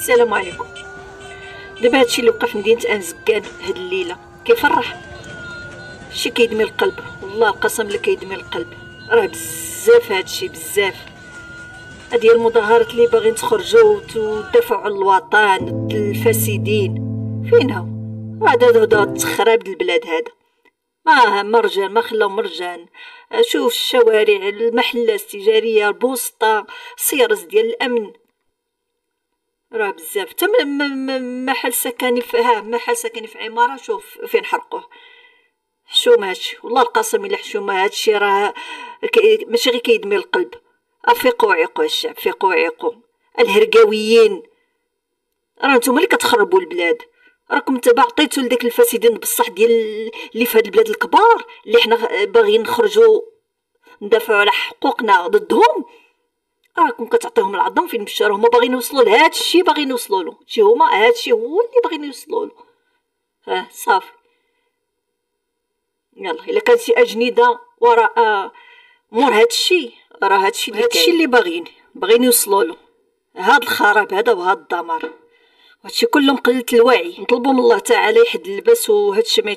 السلام عليكم. دابا هادشي اللي وقع في مدينة انزكان هاد الليلة كيفرح، شي كيدمي القلب، والله القسم اللي كيدمي القلب. راه بزاف هادشي بزاف. هادي هي المظاهرات اللي باغيين تخرجوا وتدافعوا على الوطن الفاسدين. فين هو؟ هذا التخراب البلاد هذا. ما مرجان، ما خلاو مرجان. شوف الشوارع، المحلات التجارية، البوسطة، السيارز ديال الأمن، راه بزاف. حتى محل سكني محل سكني في عمارة، شوف فين حرقوه. حشومة هادشي، والله القسم الا حشومة هادشي. راه ماشي غير كيدمي القلب. افيقوا وعيقوا الشعب، فيقوا وعيقوا الهرقاويين. راه نتوما اللي كتخربوا البلاد. راكم تبع عطيتو لداك الفاسدين بصح ديال اللي في هاد البلاد الكبار اللي حنا باغيين نخرجوا ندافعوا على حقوقنا ضدهم. راكم كتعطيهم العظم فين مشى. هما باغيين يوصلوا لهذا الشيء، باغيين يوصلوا له شي هما. هذا الشيء هو اللي باغيين يوصلوا له. صافي. يلا الا كانت شي اجنده وراء مور هذا الشيء، راه هذا الشيء اللي باغيين يوصلوا له. هاد الخراب هذا وهاد الدمار، هادشي كله من قلة الوعي. نطلبوا من الله تعالى يحد اللبس وهادشي ما